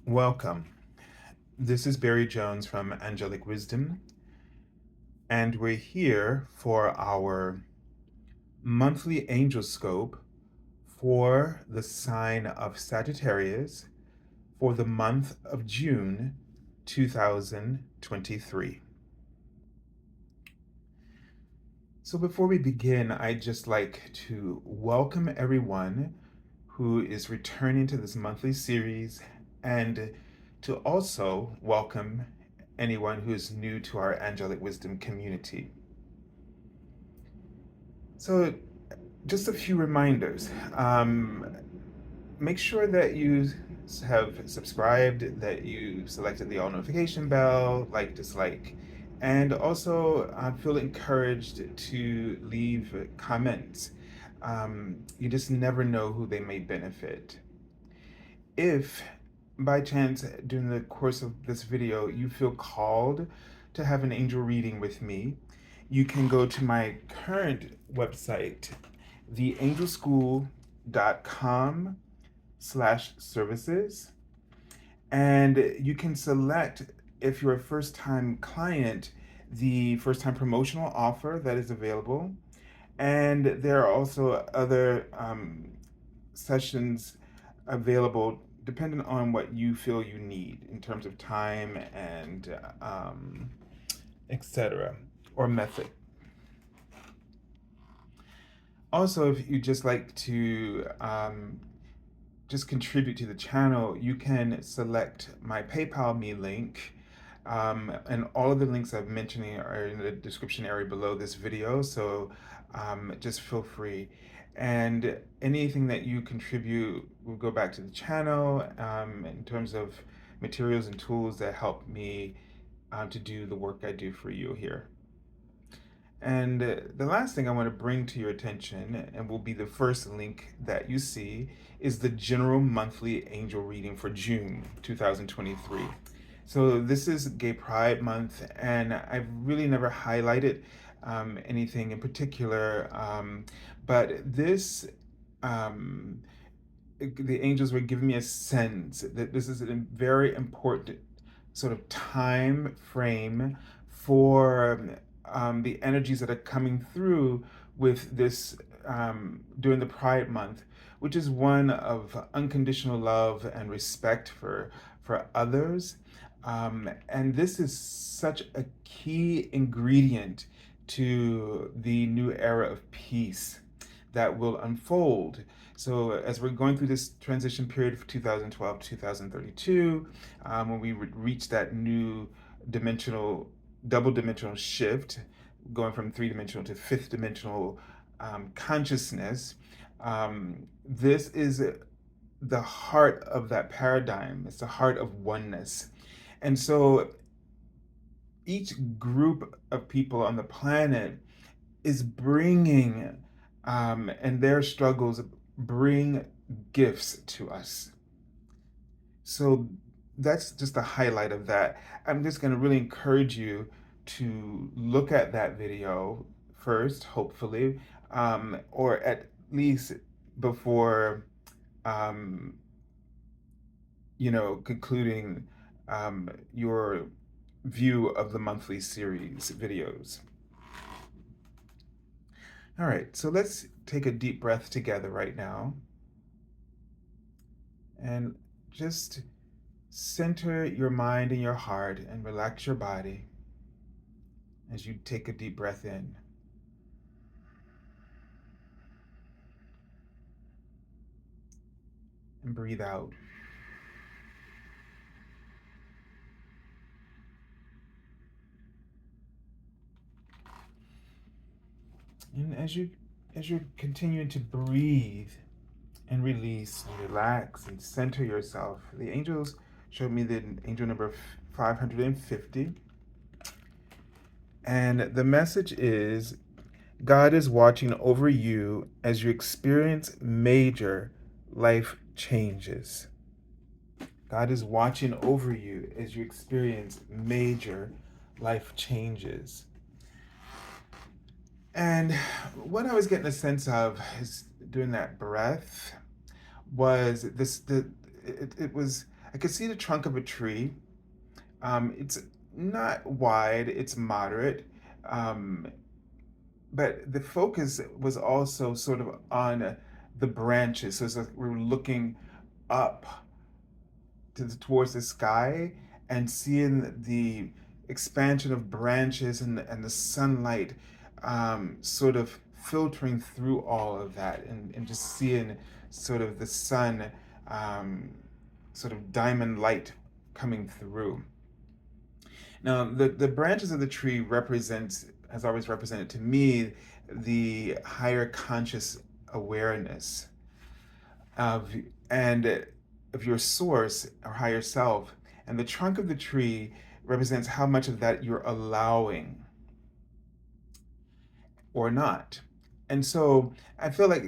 Welcome. This is Barry Jones from Angelic Wisdom, and we're here for our monthly Angelscope for the sign of Sagittarius for the month of June 2023. So before we begin, I'd just like to welcome everyone who is returning to this monthly series and to also welcome anyone who is new to our Angelic Wisdom community. So, just a few reminders. Make sure that you have subscribed, that you selected the all notification bell, like, dislike, and also feel encouraged to leave comments. You just never know who they may benefit. If by chance during the course of this video you feel called to have an angel reading with me, you can go to my current website, theangelschool.com/services, and you can select, if you're a first-time client, the first-time promotional offer that is available. And there are also other sessions available depending on what you feel you need in terms of time and etc. or method. Also, if you just like to just contribute to the channel, you can select my PayPal me link. And all of the links I'm mentioning are in the description area below this video, so just feel free. And anything that you contribute will go back to the channel in terms of materials and tools that help me to do the work I do for you here. And the last thing I want to bring to your attention, and will be the first link that you see, is the general monthly angel reading for June 2023. So this is Gay Pride Month, and I've really never highlighted anything in particular, but this, the angels were giving me a sense that this is a very important sort of time frame for the energies that are coming through with this during the Pride Month, which is one of unconditional love and respect for others. And this is such a key ingredient to the new era of peace that will unfold. So as we're going through this transition period of 2012 to 2032, when we reach that new double dimensional shift, going from three-dimensional to fifth dimensional consciousness, this is the heart of that paradigm. It's the heart of oneness. And so each group of people on the planet is bringing, and their struggles bring gifts to us. So that's just a highlight of that. I'm just going to really encourage you to look at that video first, hopefully, or at least before, concluding your view of the monthly series videos. All right, so let's take a deep breath together right now. And just center your mind and your heart and relax your body as you take a deep breath in. And breathe out. And as you're continuing to breathe and release and relax and center yourself, the angels showed me the angel number 550. And the message is, God is watching over you as you experience major life changes. God is watching over you as you experience major life changes. And what I was getting a sense of is during that breath was it was I could see the trunk of a tree. It's not wide, it's moderate. Um, but the focus was also sort of on the branches. So it's like we're looking up towards the sky and seeing the expansion of branches and the sunlight sort of filtering through all of that and just seeing sort of the sun um, sort of diamond light coming through. Now, the branches of the tree has always represented to me the higher conscious awareness of and of your source or higher self. And the trunk of the tree represents how much of that you're allowing or not. And so I feel like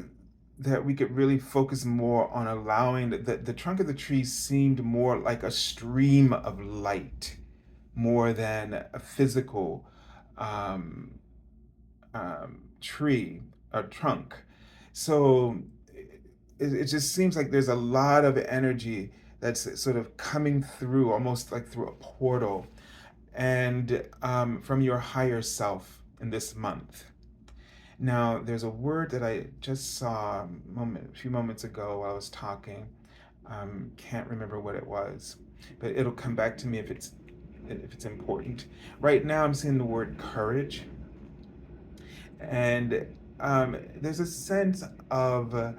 that we could really focus more on allowing the trunk of the tree seemed more like a stream of light more than a physical um, tree or trunk. So it just seems like there's a lot of energy that's sort of coming through, almost like through a portal, and from your higher self in this month. Now, there's a word that I just saw a few moments ago while I was talking. Can't remember what it was, but it'll come back to me if it's important. Right now, I'm seeing the word courage, and there's a sense of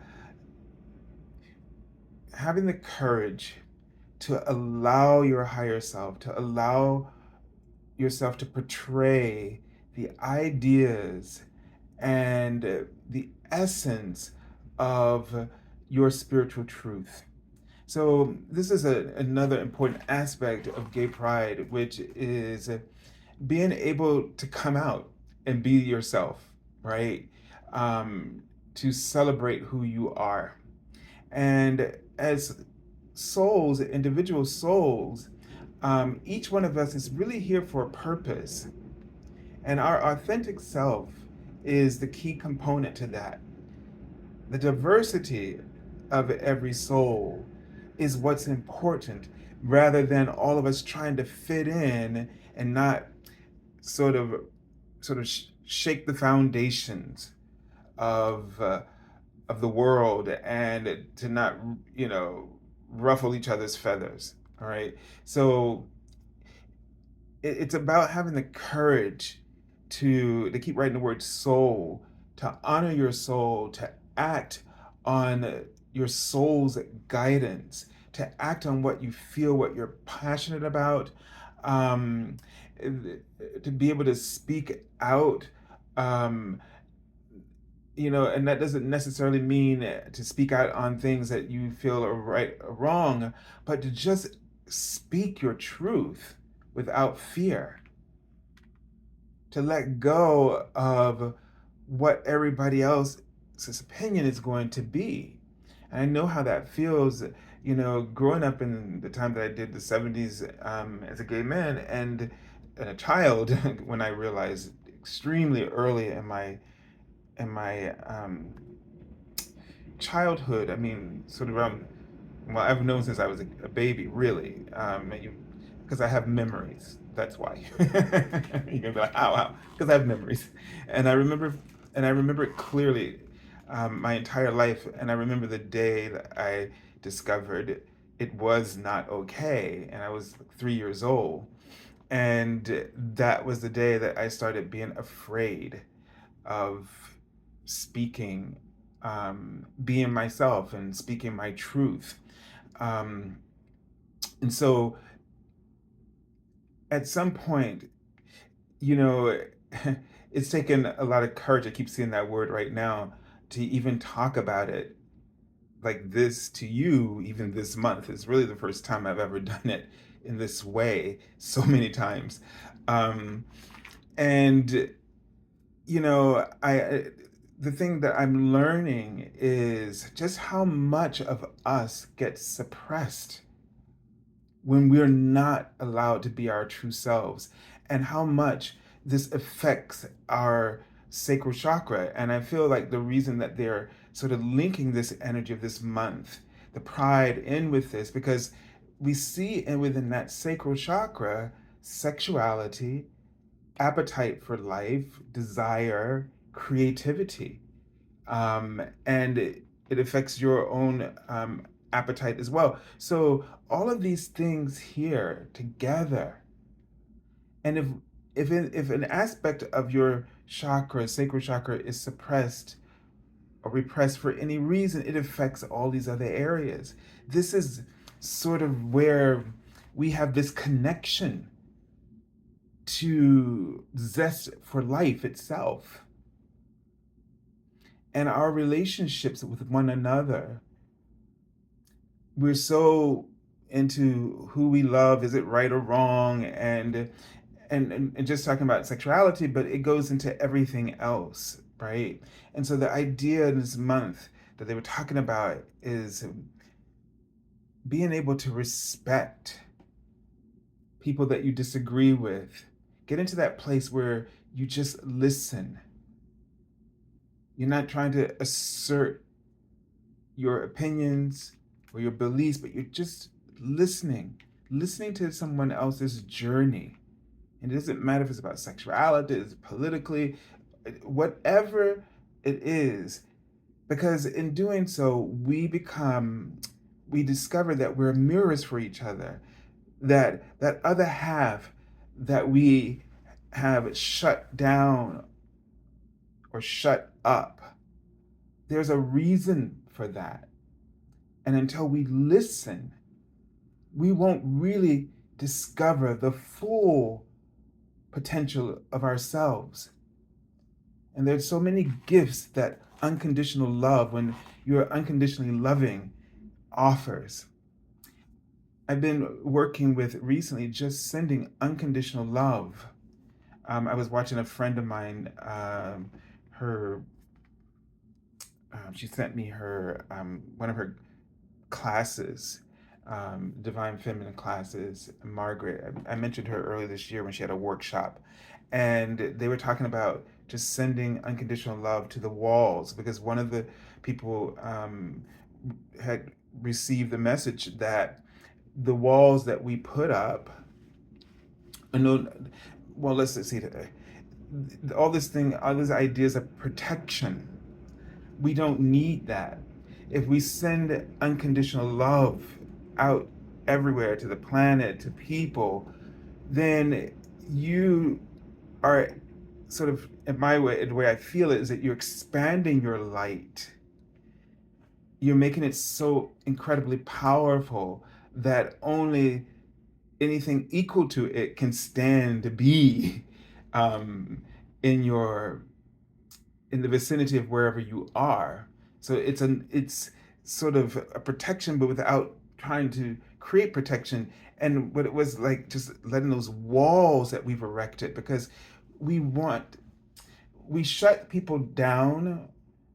having the courage to allow your higher self, to allow yourself to portray the ideas and the essence of your spiritual truth. So, this is another important aspect of gay pride, which is being able to come out and be yourself, right? Um, to celebrate who you are. And as souls, individual souls, each one of us is really here for a purpose. And our authentic self is the key component to that. The diversity of every soul is what's important rather than all of us trying to fit in and not sort of shake the foundations of of the world and to not ruffle each other's feathers. All right, so it's about having the courage to keep writing the word soul, to honor your soul, to act on your soul's guidance, to act on what you feel, what you're passionate about, um, to be able to speak out. Um, and that doesn't necessarily mean to speak out on things that you feel are right or wrong, but to just speak your truth without fear, to let go of what everybody else's opinion is going to be. And I know how that feels, growing up in the time that I did the 70s as a gay man and a child, when I realized extremely early in my childhood. I mean, sort of around. Well, I've known since I was a baby, really, because I have memories. That's why. You're gonna be like, "Ow, ow," because I have memories, and I remember it clearly, my entire life, and I remember the day that I discovered it was not okay, and I was 3 years old, and that was the day that I started being afraid of speaking, being myself and speaking my truth. Um, and so at some point, you know, it's taken a lot of courage. I keep seeing that word right now to even talk about it like this to you, even this month. It's really the first time I've ever done it in this way so many times. Um, and the thing that I'm learning is just how much of us gets suppressed when we're not allowed to be our true selves, and how much this affects our sacral chakra. And I feel like the reason that they're sort of linking this energy of this month, the pride, in with this, because we see within that sacral chakra sexuality, appetite for life, desire, creativity. And it affects your own appetite as well. So all of these things here together, and if an aspect of your chakra, sacral chakra, is suppressed or repressed for any reason, it affects all these other areas. This is sort of where we have this connection to zest for life itself and our relationships with one another. We're so into who we love, is it right or wrong, and just talking about sexuality, but it goes into everything else, right? And so the idea in this month that they were talking about is being able to respect people that you disagree with. Get into that place where you just listen. You're not trying to assert your opinions or your beliefs, but you're just listening to someone else's journey. And it doesn't matter if it's about sexuality, it's politically, whatever it is, because in doing so, we discover that we're mirrors for each other, that other half that we have shut down or shut up. There's a reason for that. And until we listen, we won't really discover the full potential of ourselves. And there's so many gifts that unconditional love, when you're unconditionally loving, offers. I've been working with recently just sending unconditional love. I was watching a friend of mine, her she sent me her one of her classes, divine feminine classes. Margaret, I mentioned her earlier this year when she had a workshop, and they were talking about just sending unconditional love to the walls, because one of the people had received the message that the walls that we put up, no, well, let's see, all these ideas of protection, we don't need that. If we send unconditional love out everywhere, to the planet, to people, then you are sort of, in my way, the way I feel it is that you're expanding your light. You're making it so incredibly powerful that only anything equal to it can stand to be in your in the vicinity of wherever you are. So it's sort of a protection, but without trying to create protection. And what it was like, just letting those walls that we've erected, because we want we shut people down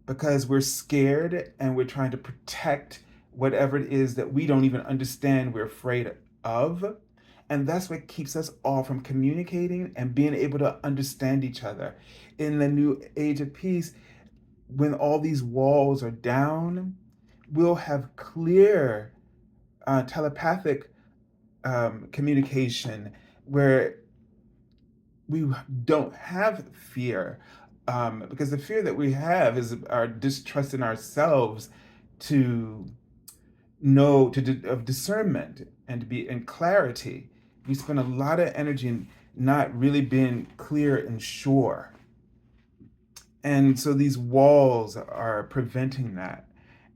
because we're scared and we're trying to protect whatever it is that we don't even understand we're afraid of. And that's what keeps us all from communicating and being able to understand each other. In the new age of peace, when all these walls are down, we'll have clear telepathic communication where we don't have fear, because the fear that we have is our distrust in ourselves to know of discernment and to be in clarity. We spend a lot of energy in not really being clear and sure, and so these walls are preventing that.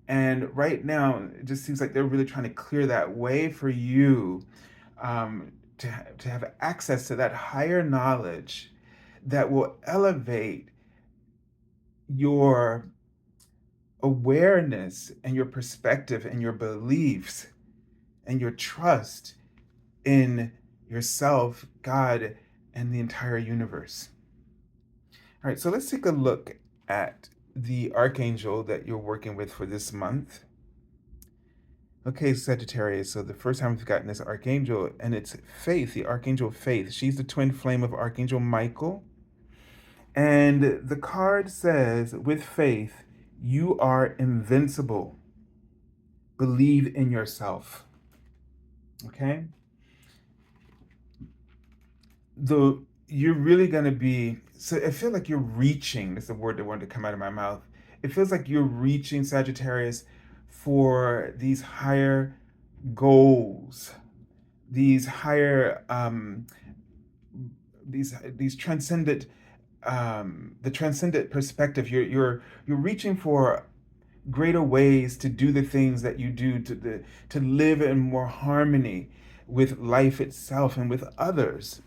And right now it just seems like they're really trying to clear that way for you, to have access to that higher knowledge that will elevate your awareness and your perspective and your beliefs and your trust in yourself, God, and the entire universe. All right, so let's take a look at the archangel that you're working with for this month. Okay, Sagittarius, so the first time we've gotten this archangel, and it's Faith, the archangel Faith. She's the twin flame of Archangel Michael. And the card says, with faith, you are invincible. Believe in yourself. Okay? You're really going to be, so I feel like you're reaching, that's the word that wanted to come out of my mouth. It feels like you're reaching, Sagittarius, for these higher goals, these higher these transcendent the transcendent perspective. You're reaching for greater ways to do the things that you do, to live in more harmony with life itself and with others.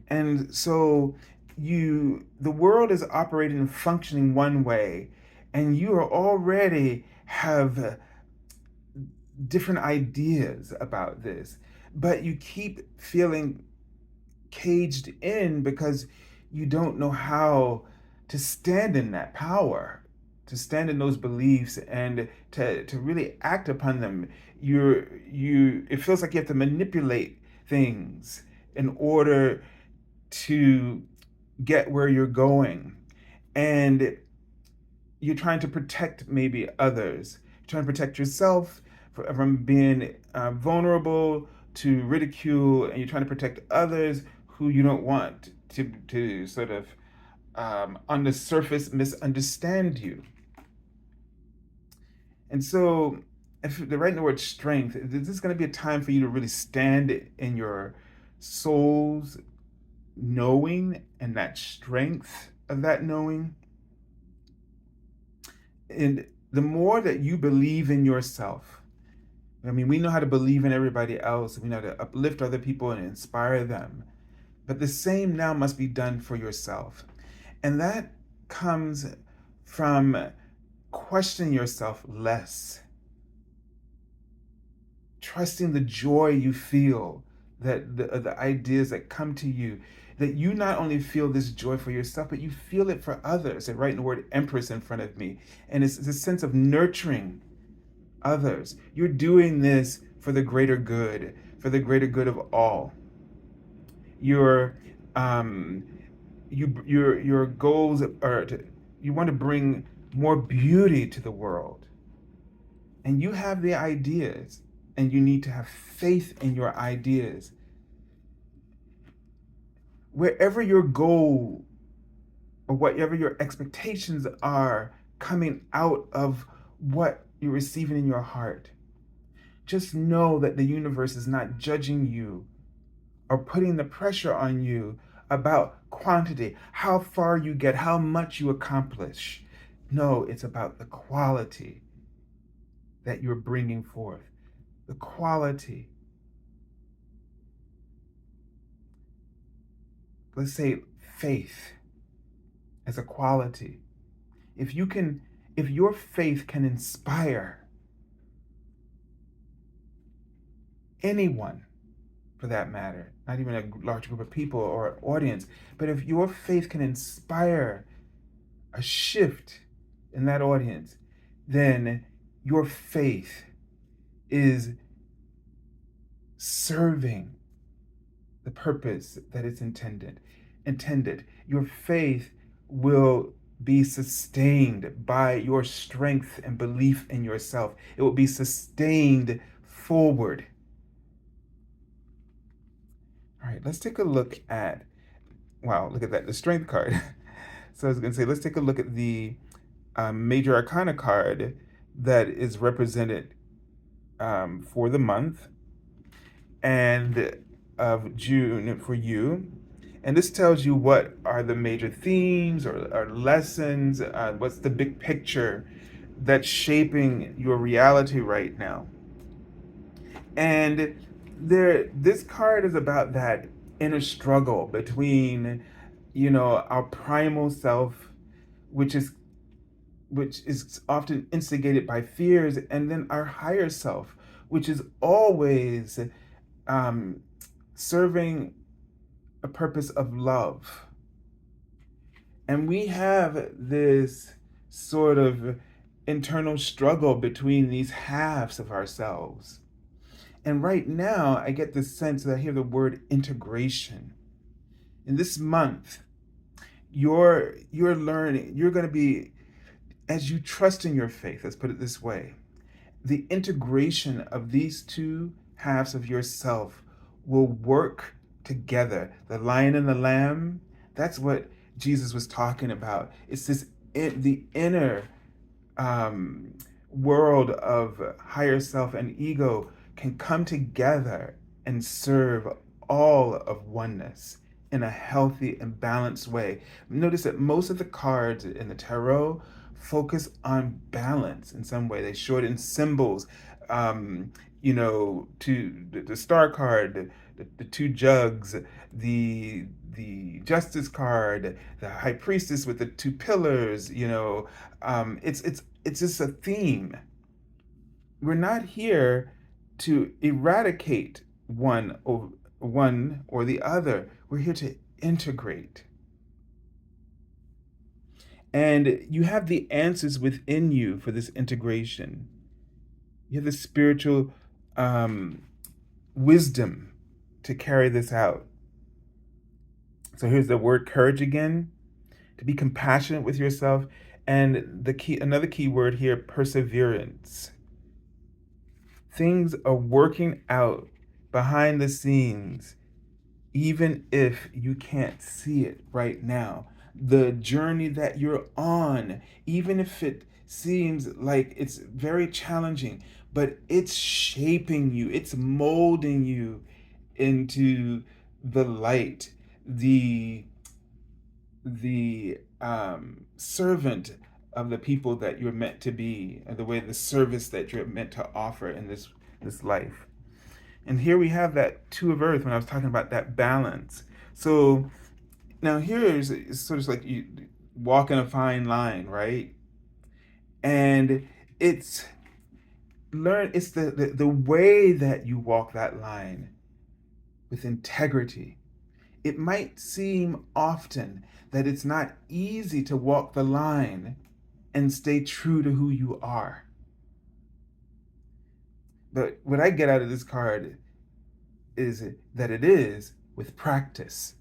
And so the world is operating and functioning one way, and you are already have different ideas about this, but you keep feeling caged in because you don't know how to stand in that power, to stand in those beliefs, and to really act upon them. It feels like you have to manipulate things in order to get where you're going. And you're trying to protect maybe others, you're trying to protect yourself from being vulnerable to ridicule, and you're trying to protect others who you don't want to sort of on the surface misunderstand you. And so, if they're writing the word strength, this is going to be a time for you to really stand in your soul's knowing and that strength of that knowing. And the more that you believe in yourself, I mean, we know how to believe in everybody else, we know how to uplift other people and inspire them. But the same now must be done for yourself. And that comes from questioning yourself less, trusting the joy you feel, that the ideas that come to you, that you not only feel this joy for yourself, but you feel it for others. And writing the word empress in front of me. And it's a sense of nurturing others. You're doing this for the greater good, for the greater good of all. Your your goals are you want to bring more beauty to the world, and you have the ideas, and you need to have faith in your ideas. Wherever your goal or whatever your expectations are coming out of what you're receiving in your heart, just know that the universe is not judging you or putting the pressure on you about quantity, how far you get, how much you accomplish. No, it's about the quality that you're bringing forth. The quality. Let's say faith as a quality. If your faith can inspire anyone, for that matter, not even a large group of people or an audience, but if your faith can inspire a shift in that audience, then your faith is serving the purpose that it's intended. Your faith will be sustained by your strength and belief in yourself. It will be sustained forward. All right, let's take a look at, wow, look at that, the strength card. So I was going to say, let's take a look at the Major Arcana card that is represented for the month and of June for you. And this tells you what are the major themes or lessons, what's the big picture that's shaping your reality right now. And this card is about that inner struggle between, our primal self, which is often instigated by fears, and then our higher self, which is always serving a purpose of love. And we have this sort of internal struggle between these halves of ourselves. And right now, I get the sense that I hear the word integration. In this month, you're learning, you're going to be, as you trust in your faith, let's put it this way, the integration of these two halves of yourself will work together. The lion and the lamb, that's what Jesus was talking about. It's this the inner um, world of higher self and ego can come together and serve all of oneness in a healthy and balanced way. Notice that most of the cards in the tarot focus on balance in some way. They show it in symbols. Um, to the star card, the two jugs, the justice card, the high priestess with the two pillars. It's just a theme. We're not here to eradicate one or the other. We're here to integrate. And you have the answers within you for this integration. You have the spiritual um, wisdom to carry this out. So here's the word courage again, to be compassionate with yourself, and another key word here, perseverance. Things are working out behind the scenes, even if you can't see it right now. The journey that you're on, even if it seems like it's very challenging, but it's shaping you, it's molding you into the light, the servant of the people that you're meant to be, and the way the service that you're meant to offer in this life. And here we have that two of earth when I was talking about that balance. So now here's it's sort of like you walking a fine line, right? And it's it's the way that you walk that line with integrity. It might seem often that it's not easy to walk the line and stay true to who you are. But what I get out of this card is that it is with practice.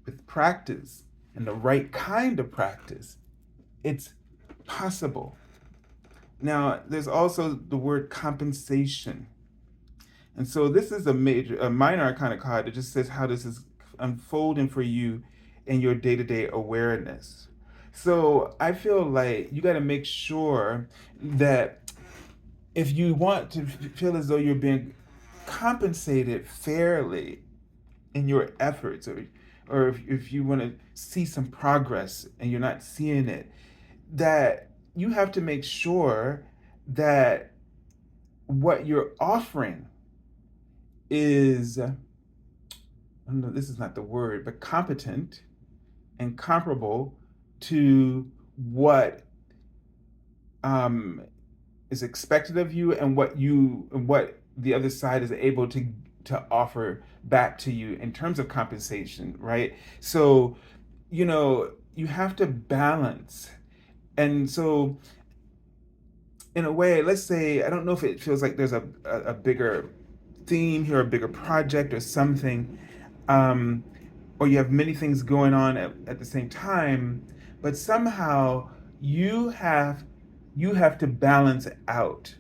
With practice and the right kind of practice, it's possible. Now, there's also the word compensation. And so this is a minor arcana card that just says how this is unfolding for you in your day-to-day awareness. So I feel like you got to make sure that if you want to feel as though you're being compensated fairly in your efforts, or if you want to see some progress and you're not seeing it, that you have to make sure that what you're offering is, I don't know, this is not the word, but competent and comparable to what is expected of you, and what the other side is able to offer back to you in terms of compensation, right? So, you have to balance. And so, in a way, let's say, I don't know if it feels like there's a bigger theme here, a bigger project or something, um, or you have many things going on at the same time, but somehow you have you have to balance out.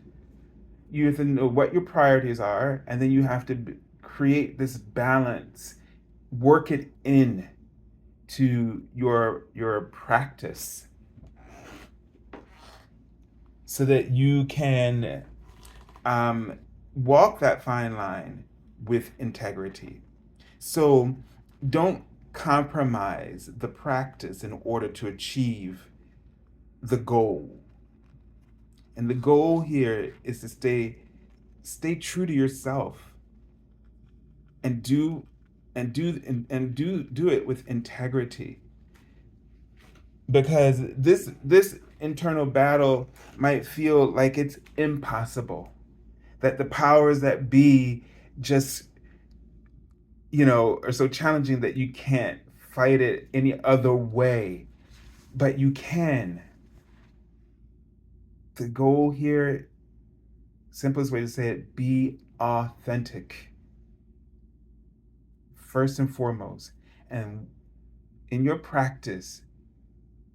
You have to know what your priorities are, and then you have to create this balance, work it in to your practice, so that you can walk that fine line with integrity. So don't compromise the practice in order to achieve the goal. And the goal here is to stay true to yourself, and do it with integrity. Because this internal battle might feel like it's impossible, that the powers that be just are so challenging that you can't fight it any other way. But you can. The goal here, simplest way to say it, be authentic first and foremost, and in your practice,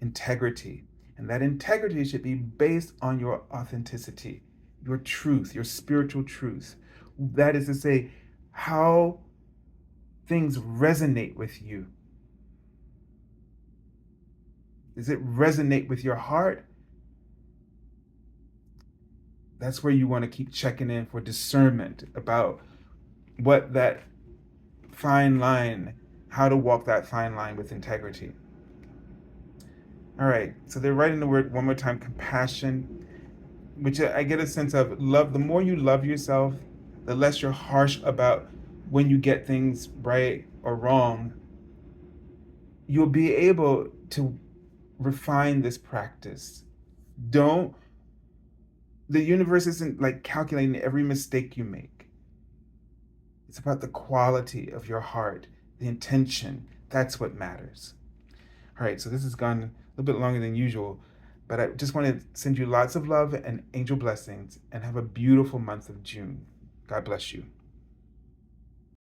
integrity. And that integrity should be based on your authenticity. your truth, your spiritual truth. That is to say, how things resonate with you. Does it resonate with your heart? That's where you want to keep checking in for discernment about what that fine line, how to walk that fine line with integrity. All right, so they're writing the word one more time, compassion, which I get a sense of love. The more you love yourself, the less you're harsh about when you get things right or wrong. You'll be able to refine this practice. Don't, the universe isn't like calculating every mistake you make. It's about the quality of your heart, the intention. That's what matters. All right, so this has gone a little bit longer than usual, but I just want to send you lots of love and angel blessings and have a beautiful month of June. God bless you.